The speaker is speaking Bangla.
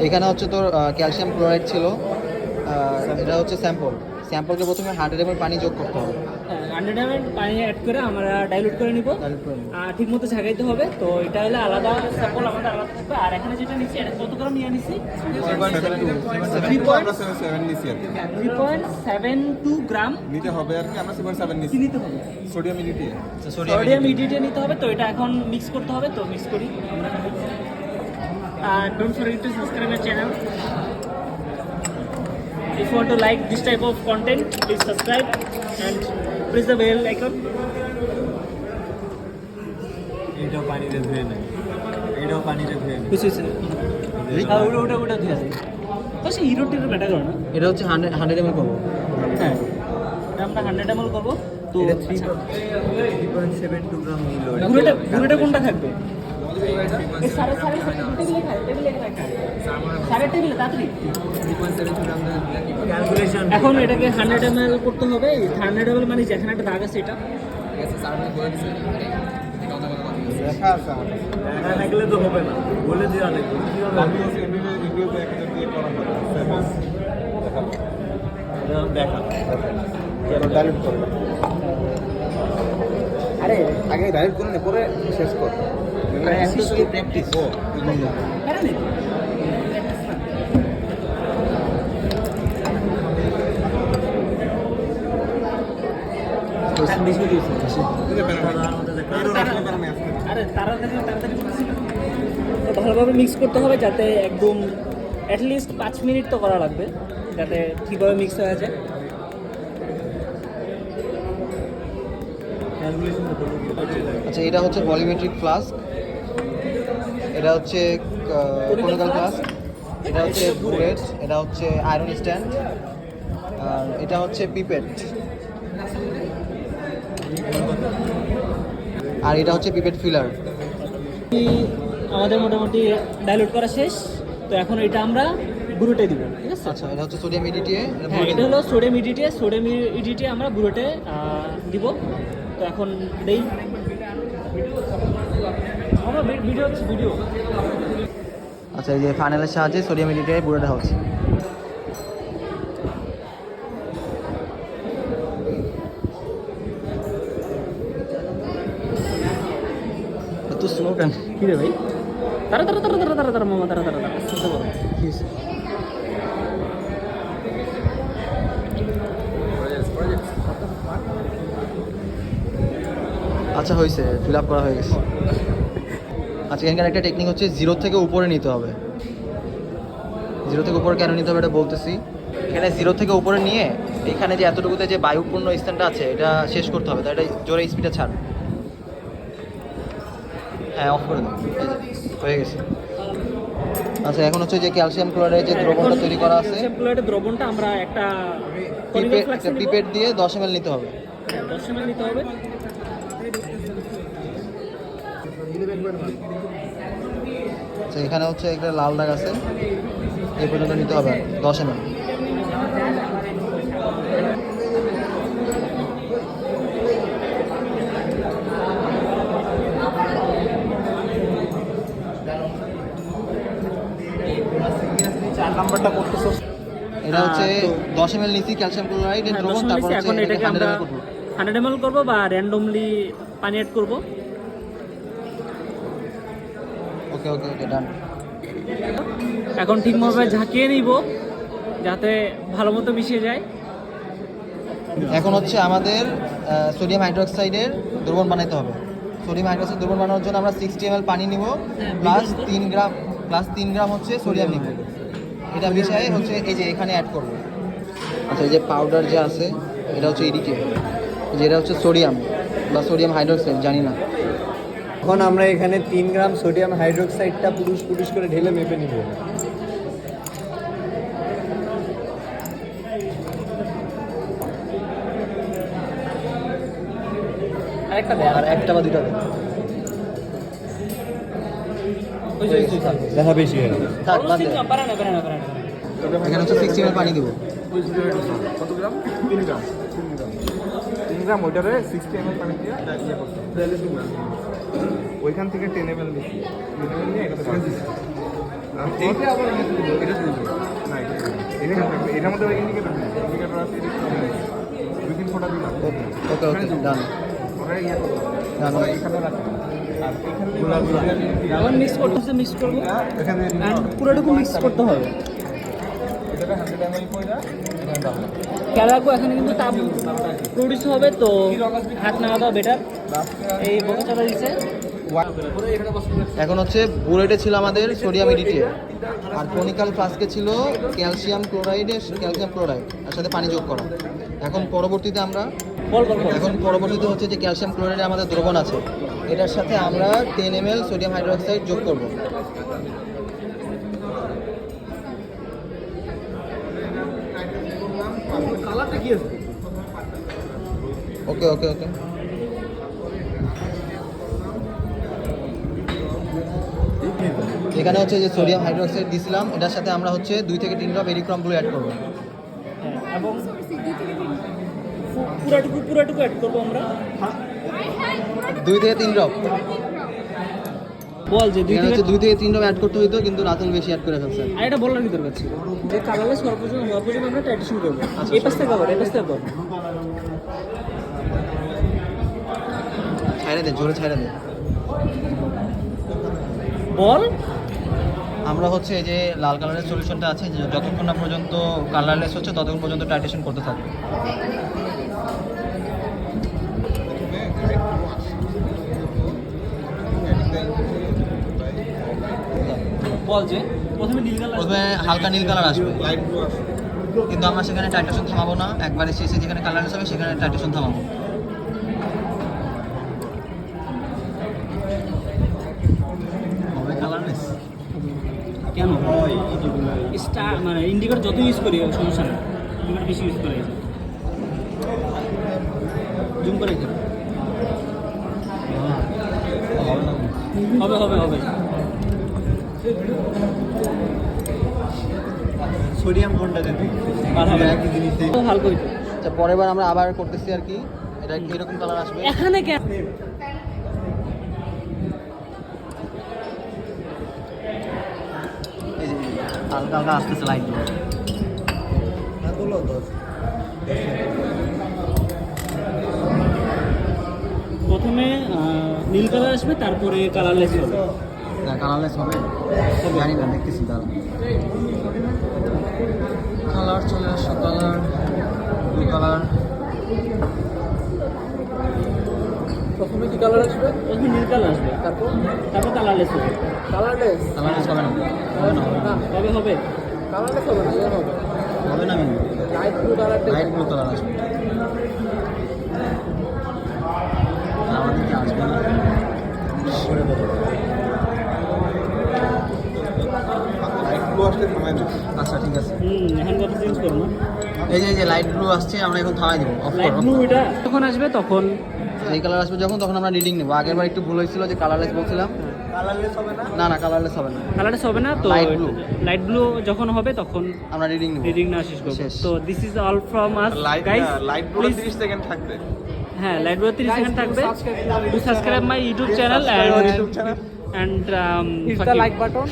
এখানে হচ্ছে তোর ক্যালসিয়াম ক্লোরাইড ছিল, এটা হচ্ছে স্যাম্পলকে প্রথমে 100 ml পানি যোগ করতে হবে। 100 ml পানি অ্যাড করে আমরা ডাইলুট করে নিব, আর ঠিক মতো ঝাঁকাইতে হবে। তো এটা হলে আলাদা স্যাম্পল আমাদের আলাদা থাকবে। আর এখানে যেটা নিচ্ছি এটা কত গ্রাম নিয়ে নিচ্ছি? 3.72 গ্রাম নিতে হবে আর কি। আমরা 7 নিচ্ছি, নিতে হবে, সোডিয়াম ইডিটি নিতে হবে। তো এটা এখন মিক্স করতে হবে, তো মিক্স করি আমরা। Don't forget to subscribe my channel. If you want to like this type of content, please subscribe and press the bell icon. এটাও পানিতে ধুয়ে নেয়, এটাও পানিতে ধুয়ে নেয়। বুঝছি স্যার, ওটা ধুয়ে আছে। তো সেই হিরোটির ব্যাটা করো না, এটা হচ্ছে 100 ml করবো। হ্যাঁ এটা আমরা 100 ml করবো। তো 3.72 গ্রাম নিলো। গুঁড়োটা কোনটা থাকবে? এখন এটাকে 100 ml করতে হবে। 100 ml মানে যেখানে একটা দাগ আছে এটা দেখা লাগলে তো হবে না, বলে দেওয়া লাগবে। আরে আগে ডাইরেক্ট করে নে, পরে শেষ কর। প্র্যাকটিস ভালোভাবে মিক্স করতে হবে, যাতে একদম অ্যাটলিস্ট 5 মিনিট তো করা লাগবে, যাতে ঠিকভাবে মিক্স হয়ে যায়। আচ্ছা, এটা হচ্ছে ভলিউমেট্রিক ফ্লাস্ক, এটা হচ্ছে কোনিক্যাল ফ্লাস্ক, এটা হচ্ছে বুলেট, এটা হচ্ছে আয়রন স্ট্যান্ড, আর এটা হচ্ছে পিপেট, আর এটা হচ্ছে পিপেট ফিলার। আমাদের মোটামুটি ডাইলুট করা শেষ। তো এখন এটা আমরা গুঁড়োটে দিব, ঠিক আছে? আচ্ছা, এটা হচ্ছে সোডিয়াম ইডিটিএ। হ্যাঁ, এটা হলো সোডিয়াম ইডিটিএ আমরা গুঁড়োটে দিব। তো এখন দেই আমরা ভিডিও। আচ্ছা, এই যে ফানেলের সাহায্যে সোডিয়াম ইডিটিএ গুঁড়োটা হচ্ছে। তো স্লো কেন? কি রে ভাই? তারা মামা তারা শুনতে পারো। আচ্ছা, হয়েছে, ফিল আপ করা হয়ে গেছে। আচ্ছা, এখানকার একটা টেকনিক হচ্ছে 0 থেকে উপরে নিতে হবে। 0 থেকে উপরে কেন নিতে হবে এটা বলতেছি। এখানে 0 থেকে উপরে নিয়ে এখানে যে এতটুকুতে যে বায়ুপূর্ণ স্থানটা আছে এটা শেষ করতে হবে। তাই এটা জোরে স্পিডে ছাড়। হ্যাঁ, অফ করে দাও। হয়ে গেছে। আচ্ছা, এখন হচ্ছে যে ক্যালসিয়াম ক্লোরাইডের যে দ্রবণটা তৈরি করা আছে, ক্যালসিয়াম ক্লোরাইডের দ্রবণটা আমরা একটা পিপেট দিয়ে 10 ml নিতে হবে। 10 ml নিতে হবে। আচ্ছা, এখানে হচ্ছে একটা লাল দাগ আছে, এই পর্যন্ত নিতে হবে 10 ml। নাম্বারটা করতেছো? এটা হচ্ছে 10 ml নিছি ক্যালসিয়াম ক্লোরাইড এর দ্রবণ। তারপর এখন এটাকে আমরা 100 ml করব বা র্যান্ডমলি পানি অ্যাড করব। ওকে, ডান। এখন ঠিকভাবে ঝাঁকিয়ে নিব যাতে ভালো মতো মিশে যায়। এখন হচ্ছে আমাদের সোডিয়াম হাইড্রোক্সাইডের দ্রবণ বানাইতে হবে। সোডিয়াম হাইড্রোক্সাইড দ্রবণ বানানোর জন্য আমরা 60 ml পানি নিব, প্লাস 3 গ্রাম হচ্ছে সোডিয়াম নিব। এটা মিশিয়ে হচ্ছে এই যে এখানে অ্যাড করব। আচ্ছা, এই যে পাউডার যে আছে এটা হচ্ছে ইডিকে, যেটা হচ্ছে সোডিয়াম বা সোডিয়াম হাইড্রোক্সাইড, জানি না। এখন আমরা এখানে 3 গ্রাম সোডিয়াম হাইড্রোক্সাইডটা পুরুষ করে ঢেলে মেপে নিব। আর একটা বা দুটা দেখা বেশি হয়ে গেল। থাক, বাদ দে। এখানে হচ্ছে 60 ml পানি দিব। কত গ্রাম? 3 গ্রাম। 3 গ্রাম ওইটারে 60 ml পানি দিয়ে ইয়ে করতে হবে। ওইখান থেকে 10 ml নিচ্ছি। 10 ml নিয়ে এটা এইটা আবার এটা শুনবো না এটা থাকবে এটার মধ্যে ইন্ডিকেটর আছে দুই তিন ফোঁটা দিলাম ওকে ওকে ডান ওরা ইয়ে ডান এখানে রাখবে আর এখন মিক্স মিক্স করবো এখানে অ্যান্ড পুরোটুকু মিক্স করতে হবে। এটাকে 100 ml কইরা এখানে দাও খেয়াল রাখবো এখানে কিন্তু তাপ প্রডিউস হবে, তো হাত না দেওয়া বেটার। এই বোতলটা দিচ্ছে। এখন হচ্ছে বুলেটে ছিল আমাদের সোডিয়াম এডিটিয়ে, আর ক্রনিক্যাল ফ্লাস্কে ছিল ক্যালসিয়াম ক্লোরাইড আর সাথে পানি যোগ করা। এখন পরবর্তীতে হচ্ছে যে ক্যালসিয়াম ক্লোরাইডে আমাদের দ্রবণ আছে, এটার সাথে আমরা 10 ml সোডিয়াম হাইড্রোক্সাইড যোগ করব। কালারটা কি আছে ওকে ওকে ওকে এখানে হচ্ছে যে সোডিয়াম হাইড্রোক্সাইড দিয়েছিলাম, এটার সাথে আমরা হচ্ছে 2 থেকে 3 ড্রপ এরিক্রম ব্লু অ্যাড করবো। এবং পুরাটুকু অ্যাড করবো আমরা। 2 থেকে 3 ড্রপ বল যে এখানে হচ্ছে 2 থেকে 3 ড্রপ অ্যাড করতে হইতো, কিন্তু রাতুল বেশি অ্যাড করে ফেলছে। আর এটা বলার কি দরকার ছিল যে কালারলেস হওয়ার পর্যন্ত আমরা ট্র্যাডিশন করবো। এই পাশটা কভার, এই পাশটা কভার। ছাইড়ে দে, জোরে ছাইড়ে দে। বল আমরা হচ্ছে এই যে লাল কালারের সলিউশনটা আছে, যে যতক্ষণ না পর্যন্ত কালারলেস হচ্ছে ততক্ষণ পর্যন্ত টাইটেশন করতে থাকবে। বল যে প্রথমে নীল কালার প্রথমে হালকা নীল কালার আসবে, লাইট ব্লু আছে কিন্তু আমরা সেখানে টাইটেশন থামাবো না, একবারে শেষে যেখানে কালারলেস হবে সেখানে টাইটেশন থামাবো। হবে কালারলেস কেন স্টার মানে ইন্ডিকেটর যত ইউজ করি সমস্যা নেই, ইন্ডিকেটর বেশি ইউজ করা যায়। জুম করে দিন। হবে হবে হবে সোডিয়াম কোনটা দিতে ভালো হবে একই জিনিসই। তো ভালো করে দিন। আচ্ছা, পরের বার আমরা আবার করতেছি আর কি, এটা এরকম কালার আসবে। এখানে কেন এই যে হালকা হালকা আসতেছে লাইট। প্রথমে নীল কালার আসবে, তারপরে কালারলেস হবে। কালারলেস হবে জানি না, দেখতেছি তাহলে। কালার চলে আসছে, কালার ব্লু কালার। প্রথমে কি কালার আসবে? প্রথমে নীল কালার আসবে, তারপর কালারলেস হবে। কালারলেস হবে না, হবে না, হবে না, কবে হবে? কালারটা হবে না এর হবে হবে না। লাইট ব্লু কালারটা লাইট ব্লু কালার আসবে, আমাদের কি আসবে না। লাইট ব্লু আসলে থামাই দেব আচ্ছা ঠিক আছে, এখন কত চেঞ্জ করবো না? এই যে লাইট ব্লু আসছে, আমরা এখন থামাই দেবো, অফ লাইট করো। ব্লু এটা যখন আসবে তখন এই কালার আসবে যখন, তখন আমরা রিডিং নেবো। আগের বার একটু ভুল হয়েছিল যে কালারলেস বলছিলাম, কালারলেস হবে না না না কালারলেস হবে না, কালারলেস হবে না। তো Light blue। লাইট ব্লু যখন হবে তখন আমরা রিডিং নেবো। রিডিং না শেষ করবো। শেষ। তো this is all from us guys. Light blue 30 second থাকবে হ্যাঁ, লাইট ব্লু 30 সেকেন্ড থাকবে। Do subscribe my YouTube channel YouTube channel and hit the like button.